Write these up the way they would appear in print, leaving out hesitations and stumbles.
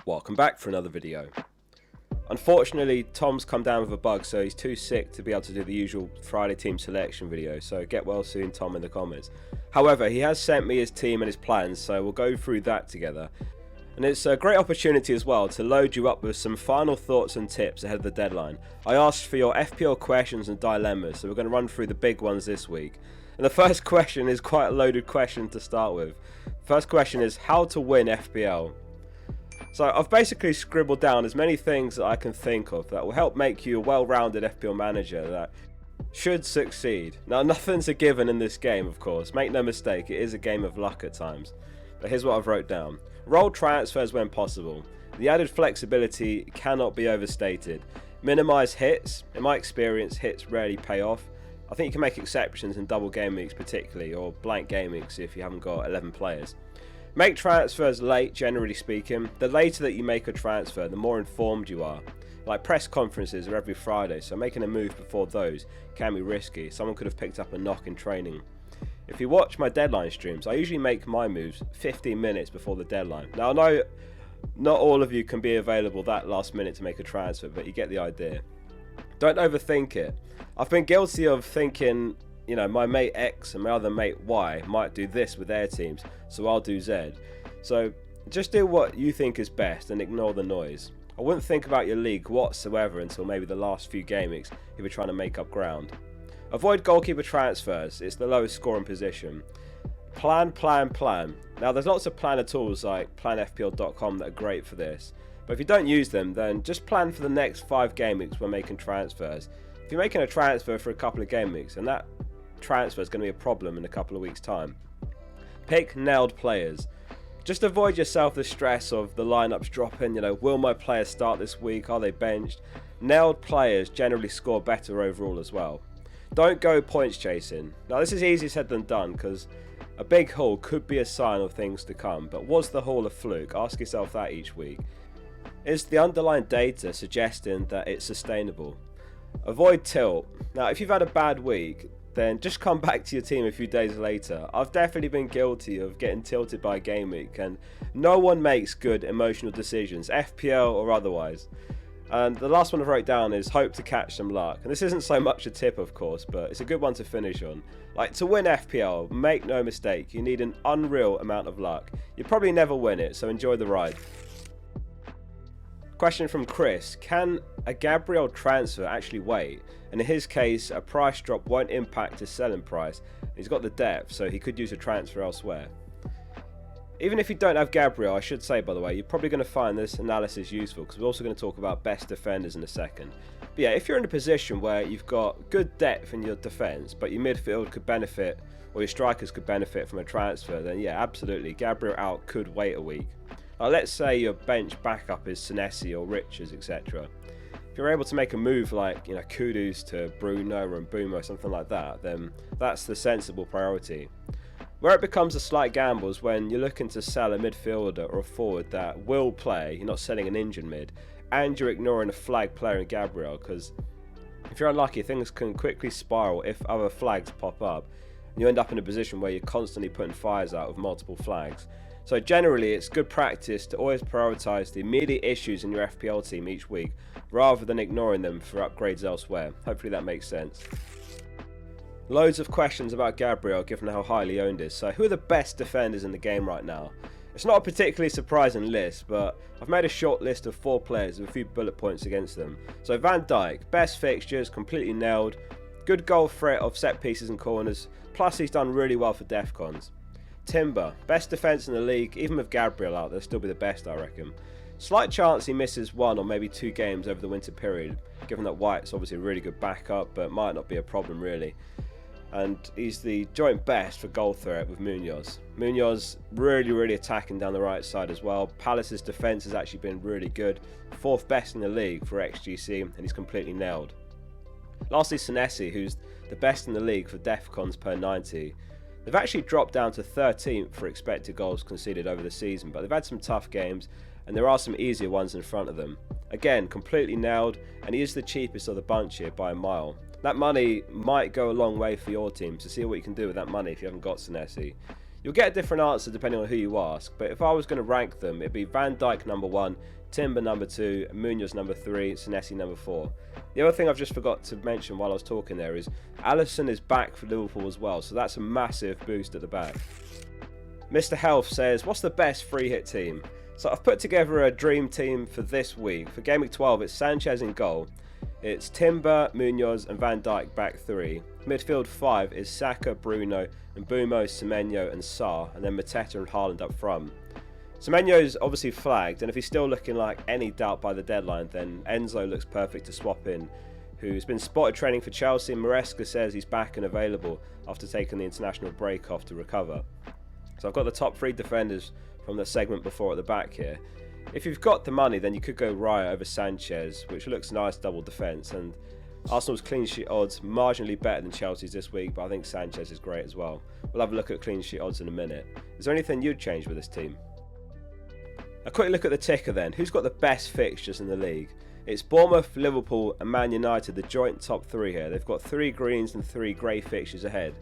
Welcome back for another video. Unfortunately, Tom's come down with a bug, so he's too sick to be able to do the usual Friday team selection video, so get well soon, Tom, in the comments. However, he has sent me his team and his plans, so we'll go through that together. And it's a great opportunity as well to load you up with some final thoughts and tips ahead of the deadline. I asked for your FPL questions and dilemmas, so we're going to run through the big ones this week. And the first question is quite a loaded question to start with. First question is how to win FPL. So I've basically scribbled down as many things that I can think of that will help make you a well-rounded FPL manager that should succeed. Now, nothing's a given in this game, of course. Make no mistake, it is a game of luck at times. But here's what I've wrote down. Roll transfers when possible. The added flexibility cannot be overstated. Minimise hits. In my experience, hits rarely pay off. I think you can make exceptions in double game weeks particularly, or blank game weeks if you haven't got 11 players. Make transfers late, generally speaking. The later that you make a transfer, the more informed you are. Like press conferences are every Friday, so making a move before those can be risky. Someone could have picked up a knock in training. If you watch my deadline streams, I usually make my moves 15 minutes before the deadline. Now I know not all of you can be available that last minute to make a transfer, but you get the idea. Don't overthink it. I've been guilty of thinking, you know, my mate X and my other mate Y might do this with their teams, so I'll do Z. So just do what you think is best and ignore the noise. I wouldn't think about your league whatsoever until maybe the last few game weeks if you're trying to make up ground. Avoid goalkeeper transfers, it's the lowest scoring position. Plan. Now there's lots of planner tools like planfpl.com that are great for this, but if you don't use them, then just plan for the next 5 game weeks when making transfers. If you're making a transfer for a couple of game weeks and that transfer is going to be a problem in a couple of weeks time, pick nailed players. Just avoid yourself the stress of the lineups dropping, you know, will my players start this week, are they benched? Nailed players generally score better overall as well. Don't go points chasing. Now this is easier said than done because a big haul could be a sign of things to come, but was the haul a fluke? Ask yourself that each week. Is the underlying data suggesting that it's sustainable? Avoid tilt. Now if you've had a bad week, then just come back to your team a few days later. I've definitely been guilty of getting tilted by a game week, and no one makes good emotional decisions, FPL or otherwise. And the last one I wrote down is hope to catch some luck. And this isn't so much a tip, of course, but it's a good one to finish on. Like, to win FPL, make no mistake, you need an unreal amount of luck. You'll probably never win it, so enjoy the ride. Question from Chris. Can a Gabriel transfer actually wait? And in his case, a price drop won't impact his selling price. He's got the depth, so he could use a transfer elsewhere. Even if you don't have Gabriel, I should say, by the way, you're probably going to find this analysis useful because we're also going to talk about best defenders in a second. But yeah, if you're in a position where you've got good depth in your defence, but your midfield could benefit, or your strikers could benefit from a transfer, then yeah, absolutely, Gabriel out could wait a week. Now, let's say your bench backup is Senesi or Richards, etc. If you're able to make a move like, you know, Kudus to Bruno or Mbumo, something like that, then that's the sensible priority. Where it becomes a slight gamble is when you're looking to sell a midfielder or a forward that will play, you're not selling an injured mid, and you're ignoring a flag player in Gabriel, because if you're unlucky, things can quickly spiral if other flags pop up, and you end up in a position where you're constantly putting fires out with multiple flags. So generally, it's good practice to always prioritise the immediate issues in your FPL team each week, rather than ignoring them for upgrades elsewhere. Hopefully that makes sense. Loads of questions about Gabriel given how highly owned he is. So who are the best defenders in the game right now? It's not a particularly surprising list, but I've made a short list of 4 players with a few bullet points against them. So Van Dijk, best fixtures, completely nailed, good goal threat of set pieces and corners, plus he's done really well for Defcons. Timber, best defence in the league, even with Gabriel out, they'll still be the best, I reckon. Slight chance he misses 1 or maybe 2 games over the winter period, given that White's obviously a really good backup, but might not be a problem really. And he's the joint best for goal threat with Munoz. Munoz really attacking down the right side as well. Palace's defence has actually been really good. 4th best in the league for XGC, and he's completely nailed. Lastly, Senesi, who's the best in the league for Defcons per 90. They've actually dropped down to 13th for expected goals conceded over the season, but they've had some tough games, and there are some easier ones in front of them. Again, completely nailed, and he is the cheapest of the bunch here by a mile. That money might go a long way for your team, so see what you can do with that money if you haven't got Senesi. You'll get a different answer depending on who you ask, but if I was going to rank them, it'd be Van Dijk number 1, Timber number 2, Munoz number 3, Senesi number 4. The other thing I've just forgot to mention while I was talking there is Alisson is back for Liverpool as well, so that's a massive boost at the back. Mr. Health says, what's the best free hit team? So I've put together a dream team for this week. For Gameweek 12, it's Sanchez in goal. It's Timber, Munoz and Van Dijk back 3. Midfield 5 is Saka, Bruno, and Mbumo, Semenyo and Sarr, and then Mateta and Haaland up front. Semenyo's obviously flagged, and if he's still looking like any doubt by the deadline, then Enzo looks perfect to swap in, who's been spotted training for Chelsea. Maresca says he's back and available after taking the international break off to recover. So I've got the top 3 defenders from the segment before at the back here. If you've got the money, then you could go Raya over Sanchez, which looks nice double defence, and Arsenal's clean sheet odds marginally better than Chelsea's this week, but I think Sanchez is great as well. We'll have a look at clean sheet odds in a minute. Is there anything you'd change with this team? A quick look at the ticker then. Who's got the best fixtures in the league? It's Bournemouth, Liverpool and Man United, the joint top 3 here. They've got 3 greens and 3 grey fixtures ahead.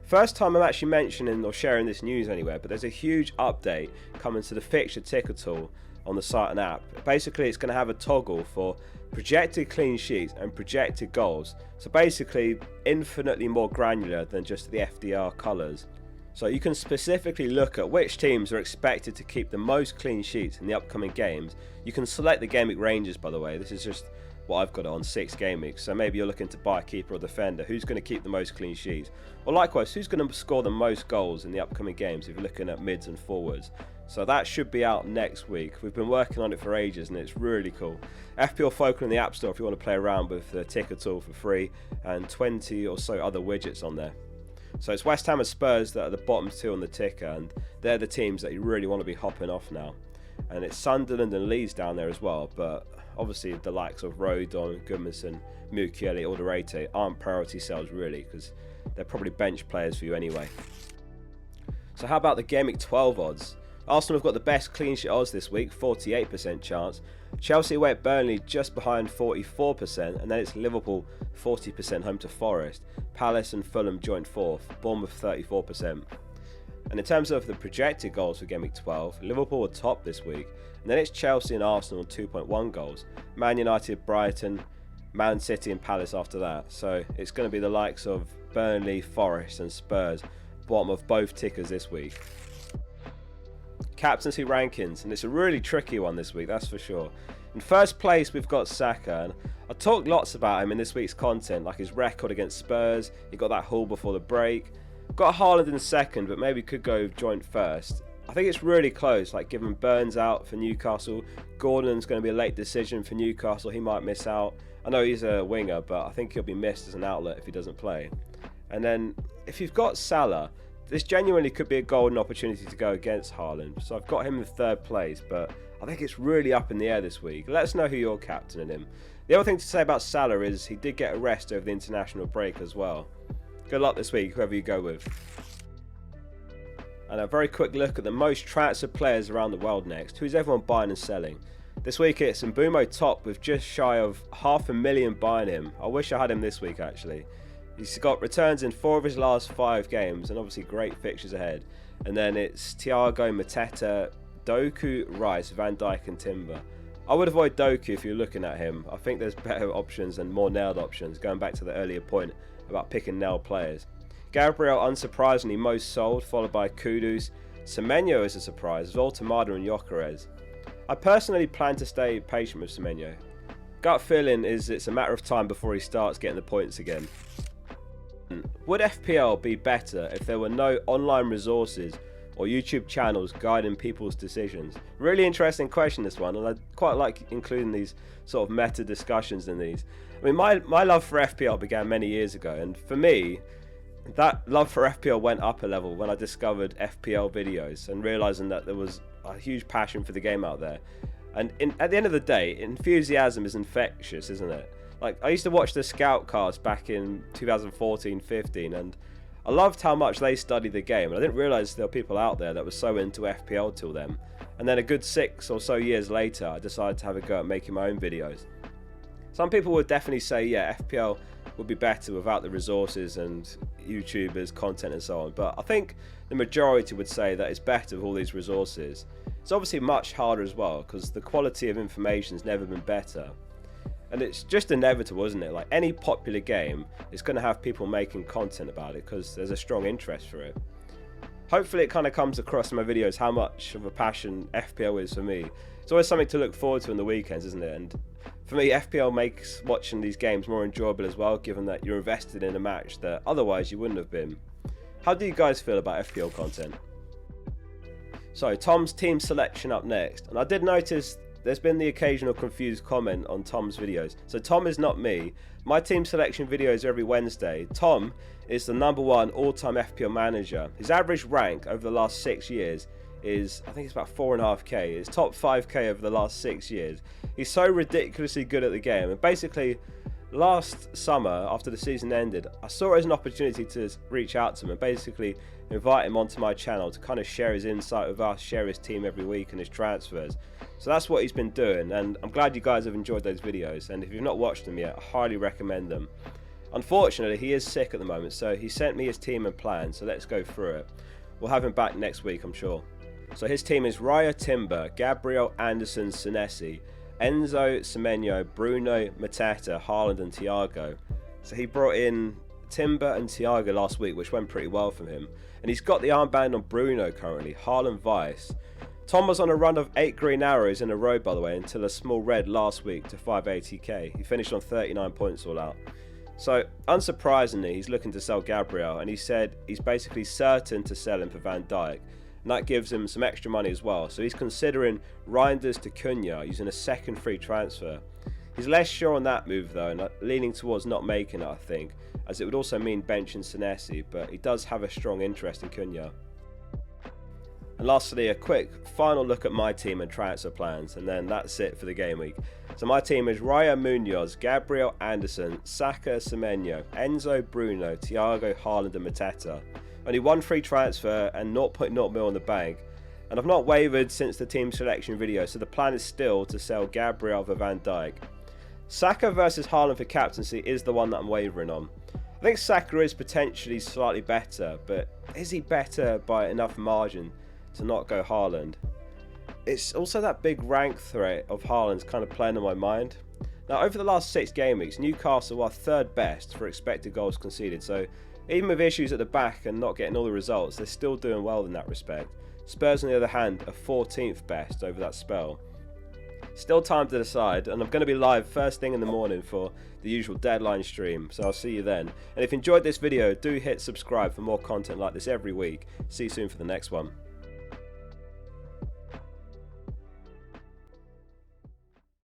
First time I'm actually mentioning or sharing this news anywhere, but there's a huge update coming to the fixture ticker tool on the site and app. Basically, it's going to have a toggle for projected clean sheets and projected goals. So basically, infinitely more granular than just the FDR colours. So you can specifically look at which teams are expected to keep the most clean sheets in the upcoming games. You can select the Gameweek ranges, by the way. This is just what I've got on 6 game weeks. So maybe you're looking to buy a keeper or defender. Who's going to keep the most clean sheets? Or likewise, who's going to score the most goals in the upcoming games if you're looking at mids and forwards? So that should be out next week. We've been working on it for ages and it's really cool. FPL Focal in the App Store if you want to play around with the ticker tool for free, and 20 or so other widgets on there. So it's West Ham and Spurs that are the bottom 2 on the ticker, and they're the teams that you really want to be hopping off now. And it's Sunderland and Leeds down there as well, but obviously the likes of Rodon, Goodmanson, Mukiele, Alderete aren't priority sales really, because they're probably bench players for you anyway. So how about the Gameweek 12 odds? Arsenal have got the best clean sheet odds this week, 48% chance. Chelsea away at Burnley just behind 44%, and then it's Liverpool 40% home to Forest. Palace and Fulham joint 4th, Bournemouth 34%. And in terms of the projected goals for Gameweek 12, Liverpool are top this week, and then it's Chelsea and Arsenal on 2.1 goals. Man United, Brighton, Man City and Palace after that. So it's going to be the likes of Burnley, Forest and Spurs, bottom of both tickers this week. Captaincy rankings, and it's a really tricky one this week, that's for sure. In first place we've got Saka, and I talked lots about him in this week's content, like his record against Spurs. He got that haul before the break. Got Haaland in second, but maybe could go joint first. I think it's really close, like given Burns out for Newcastle, Gordon's going to be a late decision for Newcastle, he might miss out. I know he's a winger, but I think he'll be missed as an outlet if he doesn't play. And then if you've got Salah, this genuinely could be a golden opportunity to go against Haaland. So I've got him in third place, but I think it's really up in the air this week. Let us know who you're captaining him. The other thing to say about Salah is he did get a rest over the international break as well. Good luck this week, whoever you go with. And a very quick look at the most transferred players around the world next. Who's everyone buying and selling? This week it's Mbumo top with just shy of 500,000 buying him. I wish I had him this week actually. He's got returns in 4 of his last 5 games and obviously great fixtures ahead. And then it's Thiago, Mateta, Doku, Rice, Van Dijk and Timber. I would avoid Doku if you're looking at him. I think there's better options and more nailed options, going back to the earlier point about picking nailed players. Gabriel unsurprisingly most sold, followed by Kudus. Semenyo is a surprise, as well Tamada and Gyökeres. I personally plan to stay patient with Semenyo. Gut feeling is it's a matter of time before he starts getting the points again. Would FPL be better if there were no online resources or YouTube channels guiding people's decisions? Really interesting question, this one, and I quite like including these sort of meta discussions in these. I mean, my love for FPL began many years ago, and for me, that love for FPL went up a level when I discovered FPL videos and realising that there was a huge passion for the game out there. And at the end of the day, enthusiasm is infectious, isn't it? Like, I used to watch the Scout cast back in 2014-15, and I loved how much they studied the game, and I didn't realise there were people out there that were so into FPL till then. And then a good 6 or so years later, I decided to have a go at making my own videos. Some people would definitely say, yeah, FPL would be better without the resources and YouTubers, content and so on, but I think the majority would say that it's better with all these resources. It's obviously much harder as well because the quality of information has never been better. And it's just inevitable, isn't it? Like any popular game is going to have people making content about it because there's a strong interest for it. Hopefully it kind of comes across in my videos how much of a passion FPL is for me. It's always something to look forward to on the weekends, isn't it? And for me, FPL makes watching these games more enjoyable as well, given that you're invested in a match that otherwise you wouldn't have been. How do you guys feel about FPL content? So Tom's team selection up next, and I did notice there's been the occasional confused comment on Tom's videos. So Tom is not me. My team selection videos are every Wednesday. Tom is the #1 all-time FPL manager. His average rank over the last 6 years is, I think it's about 4.5k. It's top 5k over the last 6 years. He's so ridiculously good at the game, and basically last summer after the season ended, I saw it as an opportunity to reach out to him and basically invite him onto my channel to kind of share his insight with us, share his team every week and his transfers. So that's what he's been doing, and I'm glad you guys have enjoyed those videos, and if you've not watched them yet, I highly recommend them. Unfortunately, he is sick at the moment, so he sent me his team and plan, so let's go through it. We'll have him back next week, I'm sure. So his team is Raya, Timber, Gabriel, Anderson, Senesi, Enzo, Semenyo, Bruno, Mateta, Haaland and Thiago. So he brought in Timber and Thiago last week, which went pretty well for him. And he's got the armband on Bruno currently, Haaland vice. Tom was on a run of 8 green arrows in a row, by the way, until a small red last week to 580k. He finished on 39 points all out. So, unsurprisingly, he's looking to sell Gabriel, and he said he's basically certain to sell him for Van Dijk. And that gives him some extra money as well. So he's considering Reinders to Cunha using a second free transfer. He's less sure on that move though, and leaning towards not making it, I think, as it would also mean benching Senesi, but he does have a strong interest in Cunha. And lastly, a quick final look at my team and transfer plans, and then that's it for the game week. So my team is Raya, Munoz, Gabriel, Anderson, Saka, Semenyo, Enzo, Bruno, Thiago, Haaland and Mateta. Only one free transfer and 0.0 mil on the bank, and I've not wavered since the team selection video, so the plan is still to sell Gabriel for Van Dijk. Saka versus Haaland for captaincy is the one that I'm wavering on. I think Saka is potentially slightly better, but is he better by enough margin to not go Haaland? It's also that big rank threat of Haaland's kind of playing on my mind. Now over the last 6 game weeks, Newcastle are 3rd best for expected goals conceded, so even with issues at the back and not getting all the results, they're still doing well in that respect. Spurs on the other hand are 14th best over that spell. Still time to decide, and I'm going to be live first thing in the morning for the usual deadline stream, so I'll see you then. And if you enjoyed this video, do hit subscribe for more content like this every week. See you soon for the next one.